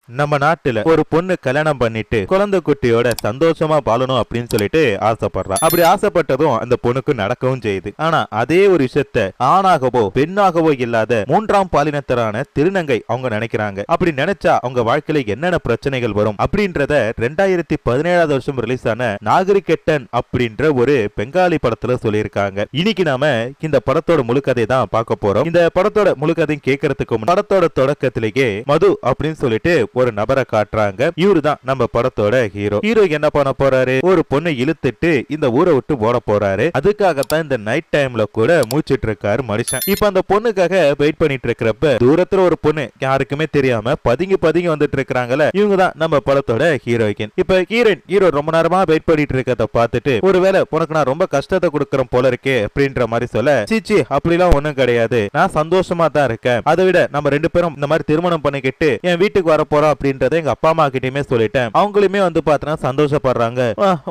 நம்ம நாட்டுல ஒரு பொண்ணு கல்யாணம் பண்ணிட்டு குழந்தை குட்டியோட சந்தோஷமா வாழணும் அப்படின்னு சொல்லிட்டு ஆசைப்படுறா. அப்படி ஆசைப்பட்டதும் அந்த பொண்ணுக்கு நடக்கவும் செய்யுது. ஆனா அதே ஒரு விஷயத்த ஆணாகவோ பெண்ணாகவோ இல்லாத மூன்றாம் பாலினத்தரான திருநங்கை அவங்க நினைக்கிறாங்க. அப்படி நினைச்சா அவங்க வாழ்க்கையில என்னென்ன பிரச்சனைகள் வரும் அப்படின்றத 2017 வருஷம் ரிலீஸ் ஆன நாகரிகெட்டன் அப்படின்ற ஒரு பெங்காலி படத்துல சொல்லியிருக்காங்க. இன்னைக்கு நாம இந்த படத்தோட முழு கதை தான் பார்க்க போறோம். இந்த படத்தோட முழு கதையும் கேட்கறதுக்கு படத்தோட தொடக்கத்திலேயே மது அப்படின்னு சொல்லிட்டு ஒரு நபரை காட்டுறாங்க. இவரு தான் நம்ம படத்தோட ஹீரோ. ஹீரோ என்ன பண்ண போறாரு, ஒரு பொண்ணை இழுத்துட்டு இந்த ஊரை விட்டு ஓட போறாரு. அதுக்காகத்தான் இந்த நைட் டைம்ல கூட மூச்சிட்டு இருக்காரு மனுஷன். இப்ப அந்த பொண்ணுக்காக வெயிட் பண்ணிட்டு இருக்கிறப்ப தூரத்துல ஒரு பொண்ணு யாருக்குமே தெரியாம பதுங்கி பதுங்கி வந்துட்டு இருக்காங்கல்ல, இவங்க தான் நம்ம படத்தோட ஹீரோயின். இப்ப ஹீரோ ரொம்ப நேரமா வெயிட் பண்ணிட்டு இருக்கிறத பார்த்துட்டு ஒருவேளை உனக்கு நான் ரொம்ப கஷ்டத்தை கொடுக்கறேன் போல இருக்கே அப்படின்ற மாதிரி சொல்ல, சீச்சி அப்படிலாம் ஒண்ணும் கிடையாது, நான் சந்தோஷமா தான் இருக்கேன். அதை விட நம்ம ரெண்டு பேரும் இந்த மாதிரி திருமணம் பண்ணிக்கிட்டு என் வீட்டுக்கு வர போறோம் அப்படின்றத எங்க அப்பா அம்மா கிட்டயுமே சொல்லிட்டேன். அவங்களுமே வந்து பாத்தீங்கன்னா சந்தோஷப்படுறாங்க,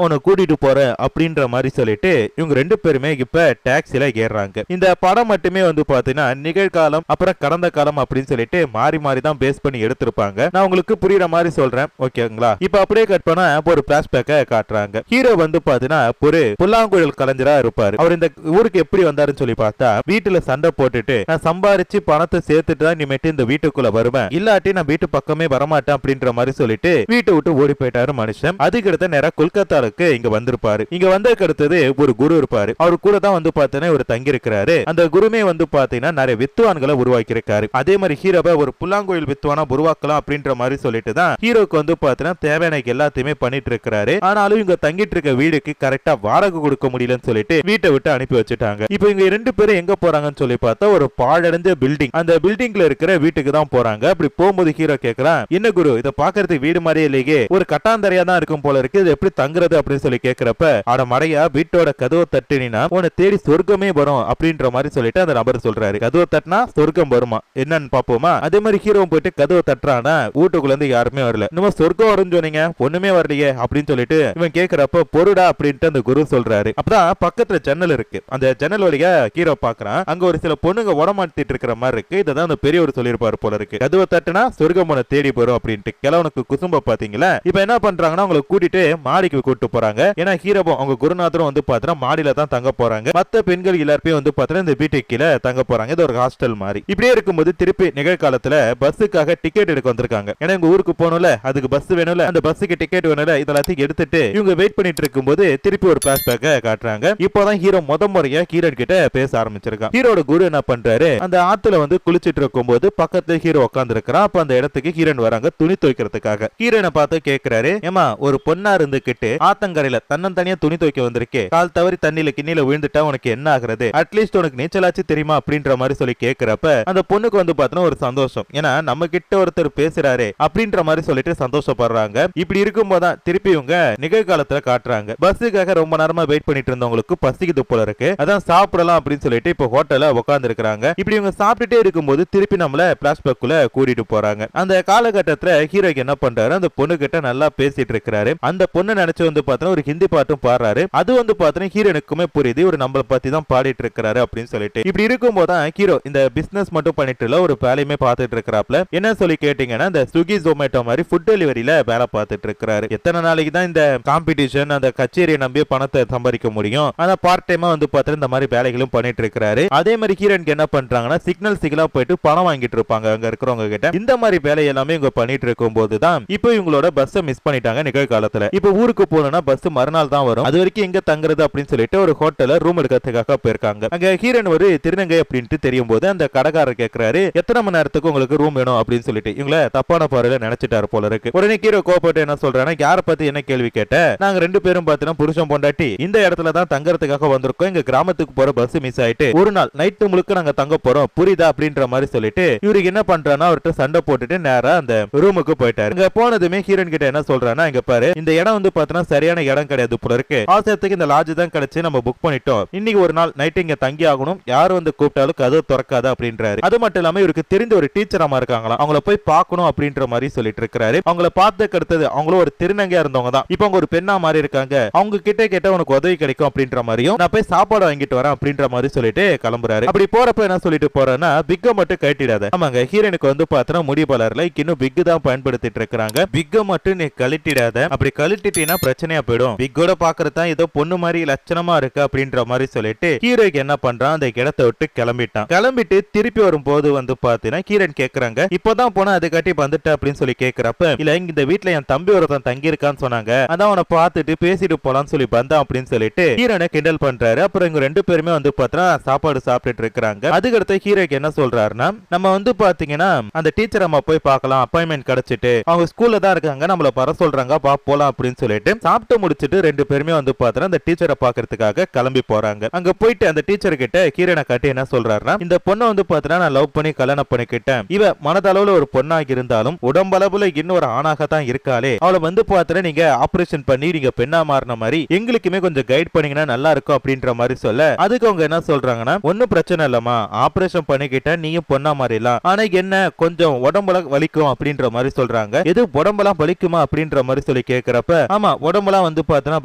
உன்னை கூட்டிட்டு போறேன் அப்படின்ற மாதிரி சொல்லிட்டு இவங்க ரெண்டு பேருமே இப்ப டாக்ஸில ஏறாங்க. இந்த படம் மட்டுமே வந்து பாத்தீங்கன்னா நிகழ்காலம் அப்புறம் கடந்த காலம் அப்படின்னு சொல்லிட்டு மாறி மாறி தான் பேஸ் பண்ணி எடுத்திருப்பாங்க. நான் உங்களுக்கு புரியுற மாதிரி சொல்றேன், ஓகேங்களா? இப்ப அப்படியே கட் பண்ண ஒரு பிளாஷ்பேக்க காட்டுறாங்க. ஹீரோ வந்து பாத்தீங்கன்னா ஒரு புல்லாங்குழல் கலைஞரா இருப்பாரு. அவர் இந்த ஊருக்கு எப்படி வந்தாருன்னு சொல்லி பார்த்தா வீட்டுல சண்டை போட்டுட்டு நான் சம்பாரிச்சு பணத்தை சேர்த்துட்டு தான் இனிமேட்டு இந்த வீட்டுக்குள்ள வருவேன், இல்லாட்டி நான் வீட்டு பக்கமே வரமாட்டேன் அப்படின்ற மாதிரி சொல்லிட்டு வீட்டை விட்டு ஓடி போயிட்டாரு மனுஷன். அதுக்கடுத்து நேரா கொல்கத்தாவுக்கு இங்க வந்திருப்பாரு. இங்க வந்ததுக்கு அடுத்தது ஒரு குரு இருப்பாரு. அவரு கூட தான் வந்து பாத்தீங்கன்னா ஒரு தங்கி இருக்கிறாரு. அந்த குருமே வந்து பாத்தீங்கன்னா நிறைய வித்துவான்களை உருவாக்கி இருக்காரு. அதே மாதிரி ஹீரோவை ஒரு புல்லாங்குழல் வித்துவானா உருவாக்கலாம் அப்படின்ற மாதிரி சொல்லிட்டு தான் ஹீரோக்கு வந்து பாத்தீங்கன்னா தேவையான எல்லாத்தையுமே பண்ணிட்டு இருக்கிறாரு. ஆனாலும் இங்க தங்கிட்டு இருக்க வீடுக்கு கரெக்டா வாடகை கொடுக்க முடியலன்னு சொல்லிட்டு வீட்டை விட்டு அனுப்பி வச்சுட்டாங்க. இப்போ இங்க ரெண்டு பேரும் எங்க போறாங்கன்னு சொல்லி பார்த்தா ஒரு பாழடைஞ்ச பில்டிங், அந்த பில்டிங்ல இருக்கிற வீட்டுக்கு தான் போறாங்க. அப்படி போகும்போது ஹீரோ கேக்குறான், என்ன குரு இத பாக்குறதுக்கு வீடு மாதிரியே இல்லையே, ஒரு கட்டாந்தரையா தான் இருக்கும் போல இருக்கு, இது எப்படி தங்குறது அப்படின்னு சொல்லி கேக்குறப்ப, அட மடையா வீட்டோட கதவை தட்டினா உன்னை தேடி சொர்க்கமே வரும் அப்படின்ற மாதிரி சொல்லிட்டு அந்த நபர் சொல்றாரு. கதவை தட்டினா சொர்க்கம் வருமா, என்னன்னு பாப்போமா? அதே மாதிரி ஹீரோ போயிட்டு கதவை தட்டுறானா வீட்டுக்குள்ள இருந்து யாருமே வரல. நம்ம சொர்க்கம் வரும்னு சொன்னீங்க, ஒண்ணுமே வரலையே அப்படின்னு சொல்லிட்டு இவன் கேக்குறப்ப பொருடா அப்படின்ட்டு அந்த குரு சொல்றாரு. அப்பதான் பக்கத்துல ஜன்னல் இருக்கு. அந்த ஜன்னல் வழியா ஹீரோ பாக்குறான். அங்க ஒரு சில பொண்ணுங்க உடமாட்டிட்டு இருக்கிற மாதிரி இருக்கு. இதான் அந்த பெரியவர் சொல்லியிருப்பாரு போல இருக்கு. கதவை தட்டுனா சொர்க்கம் உன்னை தேடி போறோம் அப்படின்ட்டு. கிழவனுக்கு குசும்ப பாத்தீங்களா? இப்ப என்ன பண்றாங்கன்னா அவங்களை கூட்டிட்டு மாடிக்கு கூட்டு போறாங்க. ஏன்னா ஹீரோவும் அவங்க குருநாதரும் வந்து பாத்தீங்கன்னா மாடியில தான் தங்க போறாங்க. மத்த பெண்கள் எல்லாருமே வந்து பாத்தீங்கன்னா இந்த வீட்டுக்கு கீழே தங்க போறாங்க. இது ஒரு ஹாஸ்டல் மாதிரி. இப்படியே இருக்கும்போது திருப்பி நிகழ்காலத்துல பஸ்ஸுக்காக டிக்கெட் எடுக்க வந்திருக்காங்க. ஏன்னா இங்க ஊருக்கு போகணும்ல, அதுக்கு பஸ் வேணும்ல, அந்த பஸ்ஸுக்கு டிக்கெட் வேணும்ல, இதெல்லாத்தையும் எடுத்துட்டு இவங்க வெயிட் பண்ணிட்டு இருக்கும்போது திருப்பி ஒரு பிளாஷ்பேக்க காட்டுறாங்க. இப்போதான் ஹீரோ முறையா ஹீரோன் கிட்ட பேச ஆரம்பிச்சிருக்கான். ஹீரோட குரு என்ன பண்றாரு, அந்த ஆத்துல வந்து குளிச்சிட்டு இருக்கும் போது பக்கத்துல ஹீரோ உட்கார்ந்து இருக்கிறான். அப்ப அந்த இடத்துக்கு ஹீரோன் வராங்க துணி துவைக்கிறதுக்காக. ஹீரோனை பார்த்து கேக்குறாரு, ஏமா ஒரு பொண்ணா இருந்துகிட்டு ஆத்தங்கரையில தன்னந்தனியா துணி துவைக்க வந்திருக்கே, கால் தவறி தண்ணியில கிண்ணில விழுந்துட்டா உனக்கு என்ன ஆகுறது, அட்லீஸ்ட் உனக்கு நீச்சலாச்சு தெரியுமா அப்படின்ற மாதிரி சொல்லி கேக்குறப்ப அந்த பொண்ணுக்கு வந்து பாத்தீங்கன்னா ஒரு சந்தோஷம், ஏன்னா நம்ம கிட்ட ஒருத்தர் பேசுறாரு அப்படின்ற மாதிரி சொல்லிட்டு சந்தோஷப்படுறாங்க. இப்படி இருக்கும்போதுதான் திருப்பி இவங்க நிகழ்காலத்துல காட்டுறாங்க. பஸ்ஸுக்காக ரொம்ப நேரமா வெயிட் பண்ணிட்டு இருந்தவங்களுக்கு பசிக்குது போல இருக்கு, அதான் சாப்பிடலாம் அப்படின்னு சொல்லிட்டு இப்ப ஹோட்டல்ல உட்கார்ந்து இருக்காங்க. இப்படி இவங்க சாப்பிட்டுட்டே இருக்கும்போது திருப்பி நம்மள பிளாஷ்பேக்குள்ள கூட்டிட்டு போறாங்க. அந்த காலகட்டத்துல ஹீரோ என்ன பண்றாரு, அந்த பொண்ணு கிட்ட நல்லா பேசிட்டு இருக்காரு. அந்த பொண்ணு நினைச்சு வந்து பாத்தீங்கன்னா ஒரு ஹிந்தி பாட்டும் பாடுறாரு. அது வந்து பாத்தீங்கன்னா ஹீரோனுக்குமே புரியுது, ஒரு நம்மள பத்தி தான் பாடிட்டு இருக்காரு அப்படின்னு சொல்லிட்டு. இப்படி இருக்கும்போது தான் ஹீரோ இந்த பிசினஸ் மட்டும் பண்ணிட்டு இல்ல, ஒரு வேலையுமே பார்த்துட்டு இருக்கிறாப்ல. என்ன சொல்லி கேட்டீங்கன்னா இந்த ஸ்விக்கி ஜொமேட்டோ மாதிரி ஃபுட் டெலிவரியில வேலை பார்த்துட்டு இருக்காரு. எத்தனை நாளைக்கு தான் இந்த காம்படிஷன் அந்த கச்சேரியை நம்பி பணத்தை சம்பாதிக்க முடியும், ஆனா பார்ட் டைமா வந்து பாத்தீங்கன்னா இந்த மாதிரி வேலைகளும் பண்ணிட்டு இருக்காரு. அதே மாதிரி ஹீரோனுக்கு என்ன பண்றாங்கன்னா சிக்னல் சிக்னலா போயிட்டு பணம் வாங்கிட்டு இருப்பாங்க அங்க இருக்கிறவங்க கிட்ட. இந்த மாதிரி வேலை எல்லாமே இவங்க பண்ணிட்டு இருக்கும் போதுதான் இப்போ இவங்களோட பஸ் மிஸ் பண்ணிட்டாங்க நிகழ்காலத்துல. இப்போ ஊருக்கு போகணும்னா பஸ் மறுநாள் தான் வரும். அது வரைக்கும் எங்க தங்குறது அப்படின்னு சொல்லிட்டு ஒரு ஹோட்டல்ல ரூம் எடுக்கிறதுக்காக போயிருக்காங்க. அங்க ஹீரோன் ஒரு திருநங்கை அப்படின்ட்டு தெரியும் போது அந்த கடைக்காரர் கேட்கிறாரு, எத்தனை மணி நேரத்துக்கு உங்களுக்கு ரூம் வேணும் அப்படின்னு சொல்லிட்டு. இவங்கள தப்பான பார்வையில நினைச்சிட்டாரு போல இருக்கு. உடனே ஹீரோ கோபப்பட்டு என்ன சொல்றானா, யார பத்தி என்ன கேள்வி கேட்ட, நாங்க ரெண்டு பேரும் பாத்தீங்கன்னா புருஷன் பொண்டாட்டி இந்த இடத்துல தான் தங்கறதுக்காக வந்திருக்கோம், எங்க கிராமத்துக்கு போற பஸ் மிஸ் ஆயிட்டு ஒரு நாள் நைட்டு முழுக்க நாங்க தங்க போறோம், புரியுதா அப்படின்ற மாதிரி சொல்லிட்டு இவருக்கு என்ன பண்றானா அவர்கிட்ட சண்டை போட்டுட்டு நேரா அந்த ரூமுக்கு போயிட்டாரு. இங்க போனதுமே ஹீரோன் கிட்ட என்ன சொல்றானா, இங்க பாரு இந்த இடம் வந்து பாத்தீங்கன்னா சரியான இடம் கிடையாது போல இருக்கு, அவசரத்துக்கு இந்த லாட்ஜ் தான் கிடைச்சு நம்ம புக் பண்ணிட்டோம், இன்னைக்கு ஒரு நாள் நைட்டு இங்க தங்கி ஆகணும், யாரு வந்து கூப்பிட்டாலும் கதவு திறக்காத அப்படின்றாரு. அது மட்டும் இல்லாம இவருக்கு தெரிந்த ஒரு டீச்சர் அம்மா இருக்காங்களா, அவங்கள போய் பார்க்கணும் அப்படின்ற மாதிரி சொல்லிட்டு இருக்காரு. அவங்கள பார்த்ததுக்கு அடுத்தது அவங்களும் ஒரு திருநங்கையா இருந்தவங்க தான், இப்போ அவங்க ஒரு பெண்ணா மாறி இருக்காங்க, அவங்க கிட்ட கேட்ட உனக்கு உதவி கிடைக்கும் அப்படின்ற மாதிரியும் நான் போய் சாப்பாடு வாங்கிட்டு வரேன் அப்படின்ற மாதிரி சொல்லிட்டு கிளம்புறாரு. அப்படி போறப்ப என்ன சொல்லிட்டு போறேன்னா, பிக்க மட்டும் கட்டிடாத. ஆமாங்க ஹீரோனுக்கு வந்து பாத்தீங்கன்னா முடி பலர்ல இன்னும் விக் தான் பயன்படுத்திட்டு இருக்காங்க. விக்க மட்டும் நீ கழட்டிடாத, அப்படி கழட்டிட்டீங்கன்னா பிரச்சனையா போயிடும். விக்கோட பாக்குறதா ஏதோ பொண்ணு மாதிரி லட்சணமா இருக்கு அப்படின்ற மாதிரி சொல்லிட்டு ஹீரோக்கு என்ன பண்றான், அந்த இடத்தை விட்டு கிளம்பிட்டான். கிளம்பிட்டு திருப்பி வரும்போது வந்து பாத்தீங்கன்னா ஹீரோன் கேக்குறாங்க, இப்பதான் போனா அது கட்டி வந்துட்ட அப்படின்னு சொல்லி கேக்குறப்ப, இல்ல இந்த வீட்டுல என் தம்பி ஒருத்தன் தங்கி இருக்கான்னு சொன்னாங்க, அதான் அவனை பார்த்துட்டு பேசிட்டு போலான்னு சொல்லி வந்தான் அப்படின்னு சொல்லிட்டு ஹீரோனை கிண்டல் பண்றாரு. அப்புறம் இவங்க ரெண்டு பேருமே வந்து பாத்தீங்கன்னா சாப்பாடு சாப்பிட்டுட்டு இருக்காங்க. அதுக்கடுத்து ஹீரோக்கு என்ன சொல்றாருன்னா, நம்ம வந்து பாத்தீங்கன்னா அந்த டீச்சர் அம்மா போய் பார்க்கலாம், அப்பாயின்மெண்ட் கிடைச்சிட்டு அவங்க ஸ்கூல்ல தான் இருக்காங்க, நம்மள வர சொல்றாங்க, பா போலாம் அப்படின்னு சொல்லிட்டு சாப்பிட்டு முடிச்சிட்டு ரெண்டு பேருமே வந்து பாத்தீங்கன்னா அந்த டீச்சரை பாக்குறதுக்காக கிளம்பி போறாங்க. அங்க போயிட்டு அந்த டீச்சர் கிட்ட ஹீரோனை காட்டி என்ன சொல்றாருன்னா, இந்த பொண்ணை வந்து பாத்தீங்கன்னா நான் லவ் பண்ணி கல்யாணம் பண்ணிக்கிட்டேன், இவ மனதளவுல ஒரு பொண்ணாக இருந்தாலும் உடம்பளவுல இன்னொரு ஆணாக தான் இருக்காளே, அவளை வந்து பாத்தீங்கன்னா நீங்க ஆபரேஷன் பண்ணி நீங்க பெண்ணா மாறின மாதிரி எங்களுக்குமே கொஞ்சம் கைட் பண்ணீங்கன்னா நல்லா இருக்கும் அப்படின்ற மாதிரி சொல்ல, அதுக்கு அவங்க என்ன சொல்றாங்கன்னா, ஒன்னும் பிரச்சனை இல்லமா, ஆபரேஷன் பண்ணிக்கிட்ட நீயும் பொண்ணா மாறிடலாம், ஆனா என்ன கொஞ்சம் உடம்புல வலிக்கும் அப்படின்ற மாதிரி சொல்றாங்க. எது உடம்பெல்லாம் வலிக்குமா அப்படின்ற மாதிரி சொல்லி கேக்குறப்ப, ஆமா உடம்பெல்லாம் வந்து பாத்தீங்கன்னா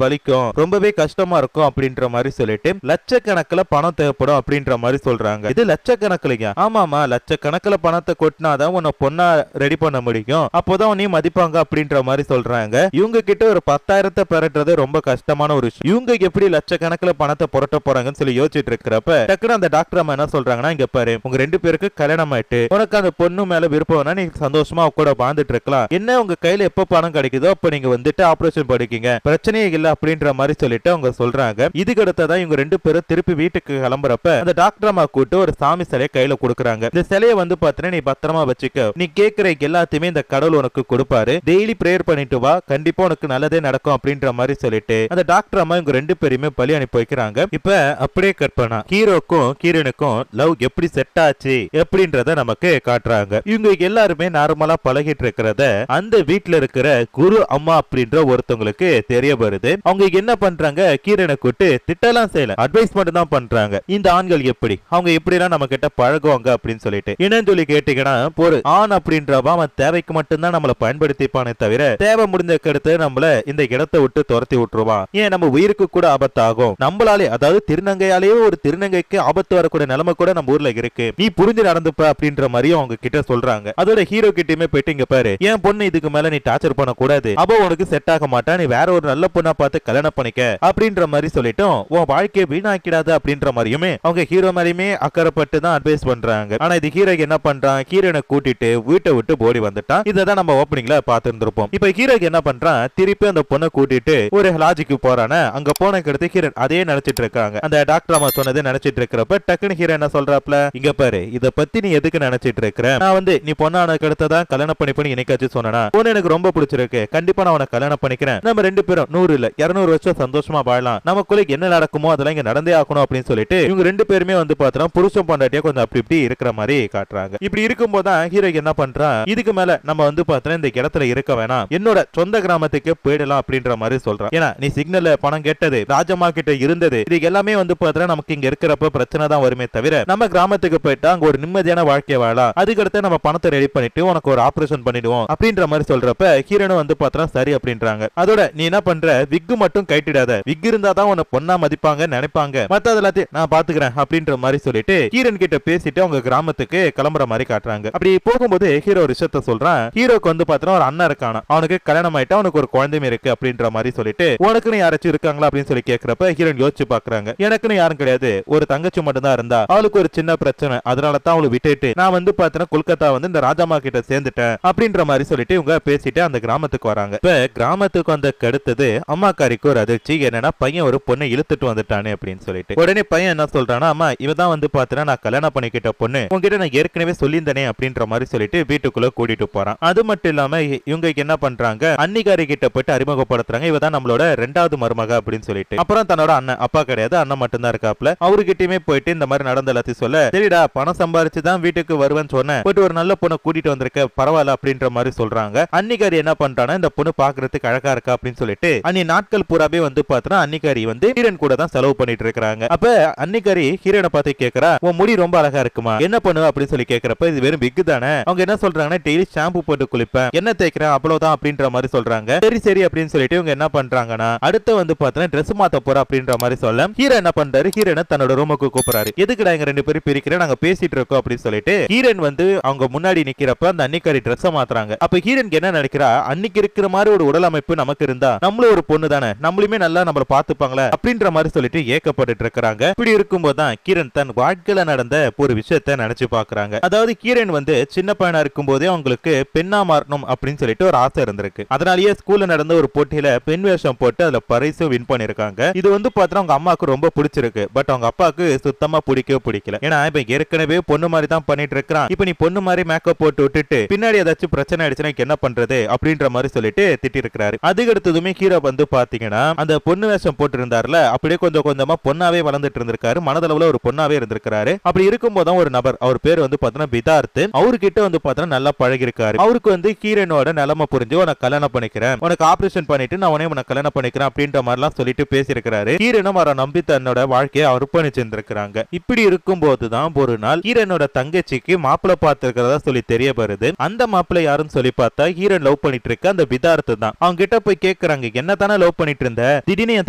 வலிக்கும், ரொம்பவே கஷ்டமா இருக்கும் அப்படின்ற மாதிரி சொல்லிட்டு லட்சக்கணக்கில் பணம் தேவைப்படும் அப்படின்ற மாதிரி சொல்றாங்க. இது லட்சக்கணக்கில், ஆமாமா லட்சக்கணக்கில் பணத்தை கொட்டினாதான் உன்னை பொண்ணா ரெடி பண்ண முடியும், அப்போதான் நீ மதிப்பாங்க அப்படின்ற மாதிரி சொல்றாங்க. இவங்க கிட்ட ஒரு 10,000 பெறறது ரொம்ப கஷ்டமான ஒரு விஷயம், இவங்க எப்படி லட்சக்கணக்கில் பணத்தை புரட்ட போறாங்கன்னு சொல்லி யோசிச்சுட்டு இருக்கிறப்ப டக்குனு அந்த டாக்டர் அம்மா என்ன சொல்றாங்கன்னா, இங்க பாரு உங்க ரெண்டு பேருக்கு கல்யாணம் ஆயிட்டு உனக்கு அந்த பொண்ணு மேல விருப்பம்னா நீ சந்தோஷமா கூட வாழ்ந்துட்டு இருக்கலாம், என்ன உங்க கையில எப்ப பணம் கிடைக்குதோ அப்ப நீங்க வந்துட்டு ஆபரேஷன் பண்ணிக்கீங்க, பிரச்சனையே இல்ல அப்படின்ற மாதிரி சொல்லிட்டு அவங்க சொல்றாங்க. இதுக்கு அடுத்ததான் இவங்க ரெண்டு பேரும் திருப்பி வீட்டுக்கு கிளம்புறப்ப அந்த டாக்டர் அம்மா கூட்டு ஒரு சாமி சிலையை கையில கொடுக்குறாங்க. இந்த சிலையை வந்து பாத்தீங்கன்னா நீ பத்திரமா வச்சுக்க, நீ கேட்கிற எல்லாத்தையுமே இந்த கடவுள் உனக்கு கொடுப்பாரு, டெய்லி பிரேயர் பண்ணிட்டு வா, கண்டிப்பா உனக்கு நல்லதே நடக்கும் அப்படின்ற மாதிரி சொல்லிட்டு அந்த டாக்டர் அம்மா இவங்க ரெண்டு பேருமே பலி அனுப்பி வைக்கிறாங்க. இப்ப அப்படியே கட் பண்ணா ஹீரோக்கும் ஹீரோனுக்கும் லவ் எப்படி செட் ஆச்சு எப்படின்றத நமக்கு காட்டுறாங்க. இவங்க எல்லாருமே நார்மலா பழகிட்டு இருக்கிறத அந்த வீட்டுல இருக்கிற குரு அம்மா அப்படின்ற ஒருத்தவங்களுக்கு தெரிய வருது. அவங்க என்ன பண்றாங்க, கீரனை கூட்டு திட்டலாம் செய்யல, அட்வைஸ் மட்டும் தான் பண்றாங்க. இந்த ஆண்கள் எப்படி அவங்க எப்படிலாம் நம்ம கிட்ட பழகுவாங்க அப்படின்னு சொல்லிட்டு என்னன்னு சொல்லி கேட்டீங்கன்னா, ஒரு ஆண் அப்படின்றவன் அவன் தேவைக்கு மட்டும்தான் நம்மளை பயன்படுத்திப்பானே தவிர தேவை முடிஞ்ச அடுத்து நம்மள இந்த இடத்தை விட்டு துரத்தி விட்டுருவான், ஏன் நம்ம உயிருக்கு கூட ஆபத்தாகும், நம்மளாலே அதாவது திருநங்கையாலேயே ஒரு திருநங்கைக்கு ஆபத்து வரக்கூடிய நிலைமை கூட நம்ம ஊர்ல இருக்கு, நீ புரிஞ்சு நடந்துப்ப அப்படின்ற மாதிரியும் அவங்க கிட்ட சொல்றாங்க. அதோட ஹீரோ கிட்டயுமே போயிட்டு இங்க பாரு என் பொண்ணு இதுக்கு மேல நீ டார்ச்சர் பண்ண கூடாது, அப்போ உனக்கு செட் ஆக மாட்டா, நீ வேற ஒரு நல்ல பொண்ணா பார்த்து கல்யாணம் பண்ணிக்க அப்படின்ற மாதிரி சொல்லிட்டோம், உன் வாழ்க்கையை வீணாக்கிடாது அப்படின்ற மாதிரியுமே அவங்க ஹீரோ மேலேயுமே அக்கறைப்பட்டு தான் அட்வைஸ் பண்றாங்க. ஆனா இது ஹீரோ என்ன பண்றான், ஹீரோனை கூட்டிட்டு வீட்டை விட்டு போடி வந்துட்டான். இதான் நம்ம ஓப்பனிங்ல பார்த்திருந்திருப்போம். இப்ப ஹீரோ என்ன பண்றான், திருப்பி அந்த பொண்ணை கூட்டிட்டு ஒரு லாட்ஜுக்கு போறானே, அங்க போன அடுத்து ஹீரோ அதே நினைச்சிட்டு இருக்காங்க. அந்த டாக்டர் அம்மா சொன்னதை நினைச்சிட்டு இருக்கிறப்ப டக்குனு ஹீரோ என்ன சொல்றாப்ல, இங்க பாரு இத பத்தி நீ எதுக்கு நினைச்சிட்டு இருக்கிற, நான் வந்து நீ பொண்ணானதுக்கு அடுத்ததான் கல்யாணம் பண்ணி என்னைக்காச்சும் சொன்னா பொண்ணு எனக்கு ரொம்ப பிடிச்சிருக்கு, கண்டிப்பா நான் உன கல்யாணம் பண்ணிக்கிறேன், நம்ம ரெண்டு பேரும் 100 இல்ல 200 வருஷம் சந்தோஷமா வாழலாம், நமக்குள்ள என்ன நடக்குமோ அதெல்லாம் இங்க நடந்தே ஆகணும் அப்படின்னு சொல்லிட்டு இவங்க ரெண்டு பேருமே வந்து பாத்தோம் புருஷன் பொண்டாட்டியா கொஞ்சம் அப்படி இப்படி இருக்கிற மாதிரி காட்டுறாங்க. இப்படி இருக்கும்போது தான் ஹீரோ என்ன பண்றான், இதுக்கு மேல நம்ம வந்து பாத்தோம் இந்த இடத்துல இருக்க வேணாம், என்னோட சொந்த கிராமத்துக்கு போயிடலாம் அப்படின்ற மாதிரி சொல்றான். ஏன்னா நீ சிக்னல்ல பணம் கேட்டது ராஜம்மா கிட்ட இருந்தது, இது எல்லாமே வந்து பாத்தோம் நமக்கு இங்க இருக்கிறப்ப பிரச்சனை தான் வருமே தவிர நம்ம கிராமத்துக்கு போயிட்டா அங்க ஒரு நிம்மதியான வாழ்க்கை வாழலாம், அதுக்கடுத்து நம்ம பணத்தை ரெடி பண்ணிட்டு உனக்கு ஒரு ஆபரேஷன் பண்ணிடுவோம் அப்படின்ற மாதிரி சொல்றப்ப ஹீரோனும் வந்து பாத்தா சரி அப்படின்றாங்க. அதோட நீ என்ன பண்ற, விக்கு மட்டும் கைட்டிடாத, விக் இருந்தா தான் உன்னை பொண்ணா மதிப்பாங்க நினைப்பாங்க, மத்த எல்லாத்தையும் நான் பாத்துக்கிறேன் அப்படின்ற மாதிரி சொல்லிட்டு ஹீரோன் கிட்ட பேசிட்டு அவங்க கிராமத்துக்கு கிளம்புற மாதிரி காட்டுறாங்க. அப்படி போகும்போது ஹீரோ ஒரு விஷயத்த சொல்றான், ஹீரோக்கு வந்து பாத்தா ஒரு அண்ணன் இருக்கானா, அவனுக்கு கல்யாணம் ஆயிட்டா அவனுக்கு ஒரு குழந்தையும் இருக்கு அப்படின்ற மாதிரி சொல்லிட்டு உனக்குன்னு யாராச்சும் இருக்காங்களா அப்படின்னு சொல்லி கேட்கிறப்ப ஹீரோன் யோசிச்சு பாக்குறாங்க. எனக்குன்னு யாரும் கிடையாது, ஒரு தங்கச்சி மட்டும் தான் இருந்தா, அவளுக்கு ஒரு சின்ன பிரச்சனை, அதனால தான் அவளை விட்டுட்டு நான் வந்து பாத்தீங்கன்னா கொல்கத்தா வந்து இந்த ராஜாமா கிட்ட சேர்ந்துட்டேன் அப்படின்ற மாதிரி சொல்லிட்டு இவங்க பேசிட்டு அந்த கிராமத்துக்கு வராங்க. இப்ப கிராமத்துக்கு வந்த கடுத்தது அம்மாக்காரிக்கு ஒரு அதிர்ச்சி, என்னன்னா பையன் ஒரு பொண்ணை இழுத்துட்டு வந்துட்டானே அப்படின்னு சொல்லிட்டு உடனே பையன் என்ன சொல்றானா, அம்மா இவதான் வந்து பாத்தீங்கன்னா நான் கல்யாணம் பண்ணிக்கிட்ட பொண்ணு, உங்ககிட்ட நான் ஏற்கனவே சொல்லியிருந்தேனே அப்படின்ற மாதிரி சொல்லிட்டு வீட்டுக்குள்ள கூட்டிட்டு போறான். அது மட்டும் இல்லாம இவங்க என்ன பண்றாங்க, அன்னிகாரி கிட்ட போயிட்டு அறிமுகப்படுத்துறாங்க, இவதான் நம்மளோட 2வது மருமக அப்படின்னு சொல்லிட்டு. அப்புறம் தன்னோட அண்ணன், அப்பா கிடையாது அண்ணன் மட்டும் தான் இருக்காப்ல, அவர்கிட்டயுமே போயிட்டு இந்த மாதிரி நடந்த எல்லாத்தையும் சொல்ல, சரிடா பணம் சம்பாரிச்சுதான் வீட்டுக்கு வருவேன்னு சொன்னேன், போயிட்டு ஒரு நல்ல பொண்ணை கூட்டிட்டு வந்திருக்க பரவாயில்ல அப்படின்ற மாதிரி சொல்றாங்க. அன்னிகாரி என்ன பண்றானா, இந்த பொண்ணு பாக்குறதுக்கு அழகா இருக்கா அப்படின்னு சொல்லிட்டு அன்னி நாட்கள் பூராவே வந்து பாத்தா அன்னிகாரி வந்து ஹீரோன் கூட தான் செலவு பண்ணிட்டு இருக்காங்க. அப்ப அன்னிகாரி ஹீரோனை பார்த்து கேக்குறா, உன் முடி ரொம்ப அழகா இருக்குமா, என்ன பண்ணுவ அப்படின்னு சொல்லி கேக்குறப்ப இது வெறும் விக் தானே, அவங்க என்ன சொல்றாங்கன்னா டெய்லி ஷாம்பு போட்டு குளிப்பேன், என்ன தேய்க்கிறேன் அவ்வளவுதான் அப்படின்ற மாதிரி சொல்றாங்க. சரி சரி அப்படின்னு சொல்லிட்டு இவங்க என்ன பண்றாங்கன்னா அடுத்து வந்து பாத்தா ட்ரெஸ் மாத்த போற அப்படின்ற மாதிரி சொல்ல ஹீரோ என்ன பண்றாரு, ஹீரோனை தன்னோட ரூமுக்கு கூப்பிடுறாரு. எதுக்குடா எங்க ரெண்டு பேரும் பிரிக்கிறேன், நாங்க பேசிட்டு இருக்கோம் அப்படின்னு சொல்லிட்டு ஹீரோன் வந்து அவங்க முன்னாடி நிக்கிறப்ப அந்த அன்னிகாரி அன்னிக்காரி ட்ரெஸ் மாத்துறாங்க. அப்ப ஹீரோயினுக்கு என்ன நினைக்கிறா, அன்னைக்கு இருக்கிற மாதிரி ஒரு உடல் அமைப்பு நமக்கு இருந்தா நம்மளும் ஒரு பொண்ணு தானே, நம்மளுமே நல்லா நம்மள பாத்துப்பாங்களே அப்படின்ற மாதிரி சொல்லிட்டு ஏக்கப்பட்டு இருக்காங்க. இப்படி இருக்கும்போது தான் கிரண் தன் வாழ்க்கையில நடந்த ஒரு விஷயத்தை நினைச்சு பாக்குறாங்க. அதாவது கிரண் வந்து சின்ன பையனா இருக்கும் போதே அவங்களுக்கு பெண்ணா மாறணும் அப்படின்னு சொல்லிட்டு ஒரு ஆசை இருந்திருக்கு. அதனாலேயே ஸ்கூல்ல நடந்த ஒரு போட்டியில பெண் வேஷம் போட்டு அதுல பரிசு வின் பண்ணிருக்காங்க. இது வந்து பார்த்தா அவங்க அம்மாவுக்கு ரொம்ப பிடிச்சிருக்கு. பட் அவங்க அப்பாவுக்கு சுத்தமா பிடிக்கல. ஏன்னா இப்ப ஏற்கனவே பொண்ணு மாதிரி தான் பண்ணிட்டு இருக்கான், இப்ப நீ பொண்ணு மாதிரி மேக்கப் போட்டு விட்டுட்டு பின்னாடி ஏதாச்சும் பிரச்சனை ஆயிடுச்சுன்னா என்ன பண்றது அப்படின்ற மாதிரி சொல்லிட்டு திட்டி இருக்கிறாரு. அதுக்கு அடுத்ததுமே ஹீரோ வந்து பாத்தீங்கன்னா அந்த பொண்ணு வேஷம் போட்டு இருந்தாருல, அப்படியே கொஞ்சம் கொஞ்சமா பொண்ணாவே வளர்ந்துட்டு இருந்திருக்காரு. மனதளவுல ஒரு பொண்ணாவே இருந்திருக்காரு. அப்படி இருக்கும்போது ஒரு நபர், அவர் பேர் வந்து பாத்தீங்கன்னா விதார்த், அவர்கிட்ட வந்து பாத்தீங்கன்னா நல்லா பழகி இருக்காரு. அவருக்கு வந்து ஹீரோனோட நிலைமை புரிஞ்சு உனக்கு கல்யாணம் பண்ணிக்கிறேன், உனக்கு ஆபரேஷன் பண்ணிட்டு நான் உனக்கு கல்யாணம் பண்ணிக்கிறேன் அப்படின்ற மாதிரிலாம் சொல்லிட்டு பேசியிருக்கிறாரு. ஹீரோனும் அவரை நம்பி தன்னோட வாழ்க்கையை அர்ப்பணிச்சிருந்திருக்கிறாங்க. இப்படி இருக்கும்போது தான் ஒரு நாள் ஹீரோனோட தங்கச்சிக்கு மாப்பிள்ளை பார்த்திருக்கிறதா சொல்லி தெரிய வருது. அந்த மாப்பிள்ளை யாருன்னு சொல்லி பார்த்தா ஹீரோன் லவ் பண்ணிட்டு இருக்க அந்த விதார்த் தான். அவங்க கிட்ட போய் கேக்குறாங்க, என்ன தானே லவ் பண்ணிட்டு இருந்த, திடீர்னு என்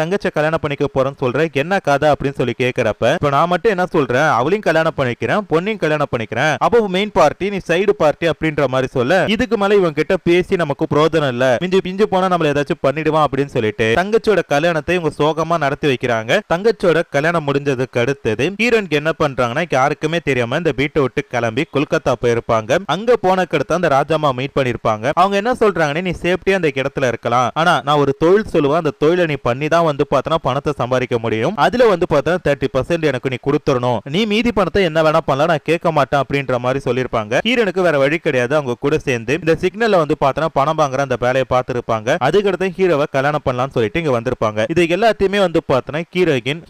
தங்கச்சை கல்யாணம் பண்ணிக்க போறேன்னு சொல்ற, என்ன கதை அப்படின்னு சொல்லி கேக்குறப்ப, இப்ப நான் மட்டும் என்ன சொல்றேன், அவளையும் கல்யாணம் பண்ணிக்கிறேன், பொண்ணையும் கல்யாணம் பண்ணிக்கிறேன், அப்போ மெயின் பார்ட்டி நீ சைடு பார்ட்டி அப்படின்ற மாதிரி சொல்ல, இதுக்கு மேல இவங்க கிட்ட பேசி நமக்கு பிரோஜனம் இல்ல, மிஞ்சி பிஞ்சு போனா நம்மள ஏதாச்சும் பண்ணிடுவான் அப்படின்னு சொல்லிட்டு தங்கச்சியோட கல்யாணத்தை இவங்க சோகமா நடத்தி வைக்கிறாங்க. தங்கச்சியோட கல்யாணம் முடிஞ்சதுக்கு அடுத்தது ஹீரோனுக்கு என்ன பண்றாங்கன்னா, யாருக்குமே தெரியாம இந்த வீட்டை விட்டு கிளம்பி கொல்கத்தா போயிருப்பாங்க. அங்க போனக்கு அடுத்து அந்த ராஜாமா மீட் பண்ணிருப்பாங்க. அவங்க என்ன சொல்றாங்கன்னா, நீ சேஃப்டியா அந்த இடத்துல இருக்கலாம், ஆனா நான் ஒரு தொழில் சொல்லுவேன், அந்த தொழிலை நீ பண்ணி தான் வந்து பார்த்தனா பணத்தை சம்பாதிக்க முடியும், அதுல வந்து பார்த்தா 30% எனக்கு நீ கொடுத்துடணும், நீ மீதி பணத்தை என்ன வேணா பண்ணலாம், நான் கேட்க மாட்டேன் அப்படின்ற மாதிரி சொல்லிருப்பாங்க. ஹீரோனுக்கு வேற வழி கிடையாது, அவங்க கூட சேர்ந்து இந்த சிக்னல்ல வந்து பார்த்தனா பணம் வாங்குற அந்த வேலையை பார்த்திருப்பாங்க. அதுக்கடுத்து ஹீரோவை கல்யாணம் பண்ணலாம்னு சொல்லிட்டு இங்க வந்திருப்பாங்க. இது எல்லாத்தையுமே வந்து பார்த்தனா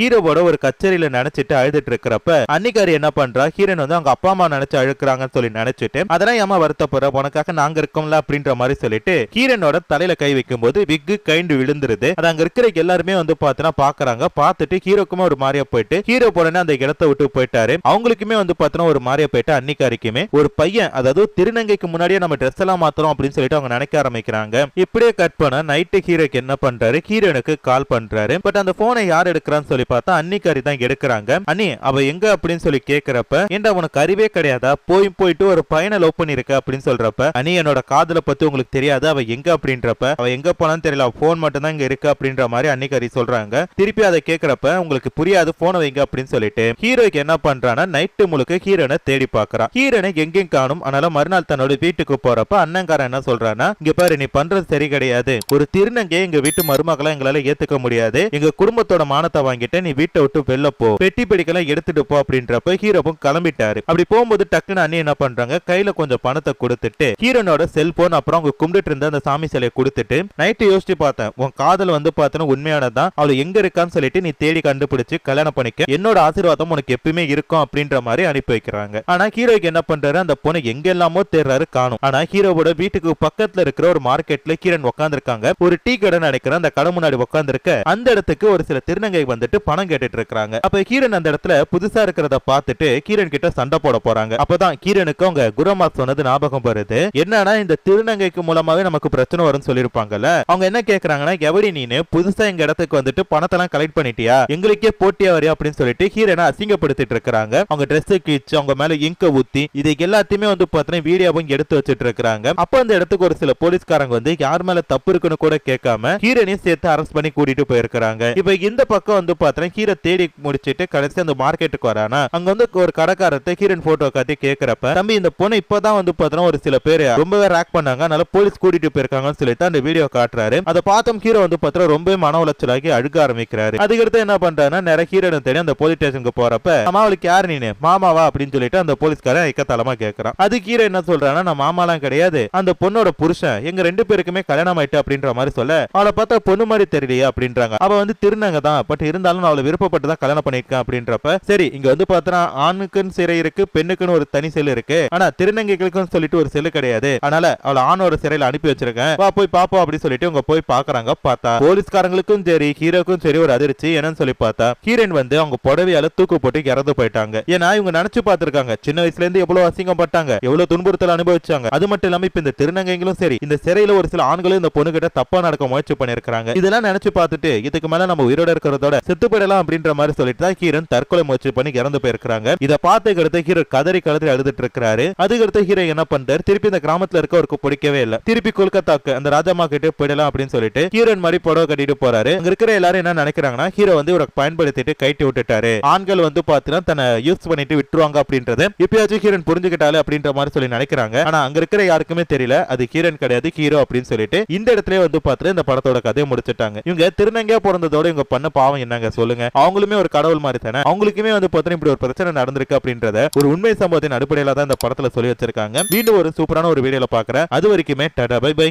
ஹீரோவோட ஒரு கச்சேரியில நினைச்சிட்டு அழுதுட்டு இருக்கிறப்ப அன்னிக்காரி என்ன பண்றா, ஹீரோன் வந்து அவங்க அப்பா அம்மா நினைச்சு அழுக்குறாங்கன்னு சொல்லி நினைச்சிட்டு அதெல்லாம் ஏமா வருத்தப்படுற, உனக்காக நாங்க இருக்கோம்ல அப்படின்ற மாதிரி சொல்லிட்டு ஹீரோனோட தலையில கை வைக்கும் போது விக்கு கைண்டு விழுந்துருது. அது அங்க இருக்கிற எல்லாருமே வந்து பார்த்தனா பாக்குறாங்க. பார்த்துட்டு ஹீரோக்குமே ஒரு மாதிரியா போயிட்டு ஹீரோ உடனே அந்த இடத்தை விட்டு போயிட்டாரு. அவங்களுக்குமே வந்து பார்த்தனா ஒரு மாதிரியா போயிட்டு அன்னிக்காரிக்குமே ஒரு பையன், அதாவது திருநங்கைக்கு முன்னாடியே நம்ம ட்ரெஸ் எல்லாம் மாத்துறோம் அப்படின்னு சொல்லிட்டு அவங்க நினைக்க ஆரம்பிக்கிறாங்க. இப்படியே கட் பண்ண நைட்டு ஹீரோக்கு என்ன பண்றாரு, ஹீரோனுக்கு கால் பண்றாரு. பட் அந்த போனை யார் எடுக்கிறான்னு சொல்லி பார்த்தா அன்னிக்காரி தான் எடுக்கிறாங்க. அண்ணி அவ எங்க அப்படின்னு சொல்லி கேக்குறப்ப, ஏண்டா உனக்கு அறிவே கிடையாதா, போயிட்டு ஒரு பையனை லவ் பண்ணிருக்க அப்படின்னு சொல்றப்ப, அண்ணி என்னோட காதல பத்தி உங்களுக்கு தெரியாது, அவ எங்க அப்படின்றப்ப, அவ எங்க போனான்னு தெரியல, போன் மட்டும் தான் இங்க இருக்கு அப்படின்ற மாதிரி அன்னிக்காரி சொல்றாங்க. திருப்பி அதை கேக்குறப்ப, உங்களுக்கு புரியாது, போனை வைங்க அப்படின்னு சொல்லிட்டு ஹீரோக்கு என்ன பண்றானா, நைட்டு முழுக்க ஹீரோனை தேடி பாக்குறான். ஹீரோனை எங்கேயும் காணும். அதனால மறுநாள் தன்னோட வீட்டுக்கு போறப்ப அண்ணங்காரன் என்ன சொல்றானா, இங்க பாரு நீ பண்றது சரி கிடையாது, ஒரு திருநங்கை எங்க வீட்டு மருமகளா எங்களால ஏத்துக்க முடியாது, எங்க குடும்பத்தோட மானத்தை வாங்கிட்டு நீ வீட்டை விட்டு வெளில போ, பெட்டி பெடிக்கெல்லாம் எடுத்துட்டு போ அப்படின்றப்ப ஹீரோவும் கிளம்பிட்டாரு. அப்படி போகும்போது டக்குன்னு அண்ணி என்ன பண்றாங்க, கையில கொஞ்சம் பணத்தை கொடுத்துட்டு ஹீரோனோட செல்போன் அப்புறம் அவங்க கும்பிட்டு இருந்த அந்த சாமி சிலையை கொடுத்துட்டு, நைட்டு யோசிச்சு பார்த்தேன், உன் காதல் வந்து பார்த்தா உண்மையானதான், அவளை எங்க இருக்கான்னு சொல்லிட்டு நீ தேடி கண்டுபிடிச்சு கல்யாணம் பண்ணிக்க, என்னோட ஆசீர்வாதம் உனக்கு எப்பயுமே இருக்கும் அப்படின்ற மாதிரி அனுப்பி வைக்கிறாங்க. ஆனா ஹீரோக்கு என்ன பண்றாரு, அந்த பொண்ணு எங்க எல்லாமோ தேர்றாரு, காணும். ஆனா ஹீரோவோட வீட்டுக்கு பக்கத்துல இருக்கிற ஒரு மார்க்கெட்ல ஹீரோன் உட்காந்துருக்காங்க. ஒரு டீ கடை நினைக்கிற அந்த கடை முன்னாடி உட்காந்துருக்க அந்த இடத்துக்கு ஒரு சில திருநங்கை வந்துட்டு பணம் கேட்டுட்டு இருக்காங்க. அப்ப ஹீரோன் அந்த இடத்துல புதுசா இருக்கிறத பார்த்துட்டு ஹீரோன் கிட்ட சண்டை போட போறாங்க. அப்பதான் ஹீரோனுக்கு அவங்க குருமா சொன்னது ஞாபகம் வருது. என்னன்னா, இந்த திருநங்கைக்கு மூலமாவே நமக்கு பிரச்சனை வரும்னு சொல்லிருப்பாங்கல்ல. அவங்க என்ன கேக்குறாங்கன்னா, எவடி நீனு புதுசா எங்க இடத்துக்கு வந்துட்டு பணத்தை எல்லாம் கலெக்ட் பண்ணிட்டியா, எங்களுக்கே போட்டியா வரையா அப்படின்னு சொல்லிட்டு ஹீரோனை அசிங்கப்படுத்திட்டு இருக்காங்க. அவங்க ட்ரெஸ் கிழிச்சு அவங்க மேல இங்க ஊத்தி இது எல்லாத்தையுமே வந்து பார்த்தீங்கன்னா வீடியோவும் எடுத்து வச்சிட்டு இருக்காங்க. அப்ப அந்த இடத்துக்கு ஒரு சில போலீஸ்காரங்க வந்து யார் மேல தப்பு இருக்குன்னு கூட கேட்காம ஹீரோனையும் சேர்த்து அரெஸ்ட் பண்ணி கூட்டிட்டு போயிருக்காங்க. இப்ப இந்த பக்கம் வந்து பார்த்தீங்கன்னா ஹீரோ தேடி முடிச்சிட்டு கடைசி அந்த மார்க்கெட்டுக்கு வரானா, அங்க வந்து ஒரு கடைக்காரத்தை ஹீரோன் போட்டோ காட்டி கேக்குறப்ப, தம்பி இந்த பொண்ணு இப்பதான் வந்து பார்த்தீங்கன்னா ஒரு சில பேர் ரொம்பவே ரேக் பண்ணாங்க, அதனால போலீஸ் கூட்டிட்டு போயிருக்காங்கன்னு சொல்லிட்டு அந்த வீடியோ காட்டுறாரு. அதை பார்த்தோம் ஹீரோ வந்து பார்த்தீங்கன்னா ரொம்ப மன உளைச்சலாகி அழுக ஆரம்பிக்கிறாரு. அதுக்கடுத்து என்ன பண்றாருன்னா, நிறைய ஹீரோனை தேடி அந்த போலீஸ் ஸ்டேஷனுக்கு போறப்ப, அவளுக்கு யார் நீனு, மாமாவா அப்படின்னு சொல்லிட்டு அந்த போலீஸ்காரன் இக்கத்தலமா கேட்கறான். அது ஹீரோ என்ன சொல்றான்னா, நான் மாமாலாம் கிடையாது, அந்த பொண்ணோட புருஷன், எங்க ரெண்டு பேருக்குமே கல்யாணம் ஆயிட்டு அப்படின்ற மாதிரி சொல்ல, அவளை பார்த்தா பொண்ணு மாதிரி தெரியலையா அப்படின்றாங்க. அவ வந்து திருநங்க தான், பட் இருந்தாலும் அவளை விருப்பப்பட்டு தான் கல்யாணம் பண்ணிருக்கேன் அப்படின்றப்ப, சரி இங்க வந்து பார்த்தா ஆணுக்குன்னு சிறை இருக்கு, பெண்ணுக்குன்னு ஒரு தனி செல் இருக்கு, ஆனா திருநங்கைகளுக்கும் சொல்லிட்டு ஒரு செல்லு கிடையாது, அதனால அவளை ஆணோட சிறையில அனுப்பி வச்சிருக்கேன், வா போய் பாப்போம் அப்படின்னு சொல்லிட்டு அவங்க போய் பாக்குறாங்க. பார்த்தா போலீஸ்காரங்களுக்கும் சரி ஹீரோக்கும் சரி ஒரு அதிர்ச்சி. என்னன்னு சொல்லி பார்த்தா ஹீரோயின் வந்து அவங்க புடவையால தூக்கு போட்டு இறந்து போயிட்டாங்க. ஏன்னா இவங்க நினைச்சு பார்த்திருக்காங்க, சின்ன வயசுல இருந்து எவ்வளவு அசிங்கப்பட்டாங்க, எவ்வளவு துன்புறுத்தல் அனுபவிச்சாங்க. அது மட்டும் இல்லாம இப்ப இந்த திருநங்கைகளும் சரி இந்த சிறையில ஒரு சில ஆண்களும் இந்த பொண்ணு கிட்ட தப்பா நடக்க முயற்சி பண்ணிருக்காங்க. இதெல்லாம் நினைச்சு பார்த்துட்டு இதுக்கு மேல நம்ம உயிரோட இருக்கிறதோட செத்து போயிடலாம் அப்படின்ற மாதிரி சொல்லிட்டு தான் ஹீரோன் தற்கொலை முயற்சி பண்ணி இறந்து போயிருக்காங்க. இதை பார்த்து ஹீரோ கதறி அழுதுட்டு இருக்காரு. அதுக்கடுத்து ஹீரோ என்ன பண்றாரு, திருப்பி இந்த கிராமத்துல இருக்க அவருக்கு பிடிக்கவே இல்ல. திருப்பி கொல்கத்தாக்கு அந்த ராஜாமா கிட்ட போயிடலாம் அப்படின்னு சொல்லிட்டு ஹீரோயின் மாதிரி புடவை கட்டிட்டு போறாரு. அங்க இருக்கிற எல்லாரும் என்ன நினைக்கிறாங்கன்னா ஹீரோ வந்து இவரை பயன்படுத்திட்டு கைட்டி விட்டுட்டாரு, ஆண்கள் வந்து பாத்தீங்கன்னா தன்னை யூஸ் பண்ணிட்டு விட்டுருவாங்க அப்படின்றது இப்பயாச்சும் ஹீரோயின் புரிஞ்சுக்கிட்டாலே அப்படின்ற மாதிரி சொல்லி நினைக்கிறாங்க. ஆனா அங்க இருக்கிற யாருக்குமே தெரியல அது ஹீரோயின் கிடையாது, ஹீரோ அப்படின்னு சொல்லிட்டு இந்த இடத்துல வந்து பாத்துட்டு இந்த படத்தோட கதையை முடிச்சிட்டாங்க. இவங்க திருநங்கையா பிறந்ததோட இவங்க பண்ண பாவம் என்னங்க சொல்லுங்க? அவங்களுமே ஒரு கடவுள் மாதிரி தானே, அவங்களுக்குமே வந்து பாத்தீங்கன்னா இப்படி ஒரு பிரச்சனை நடந்திருக்கு அப்படின்றத ஒரு உண்மை சம்பவத்தின் அடிப்படையில தான் இந்த படத்துல சொல்லி வச்சிருக்காங்க. மீண்டும் ஒரு சூப்பரான ஒரு வீடியோல பாக்குறேன். அது வரைக்குமே டாடா பை பை.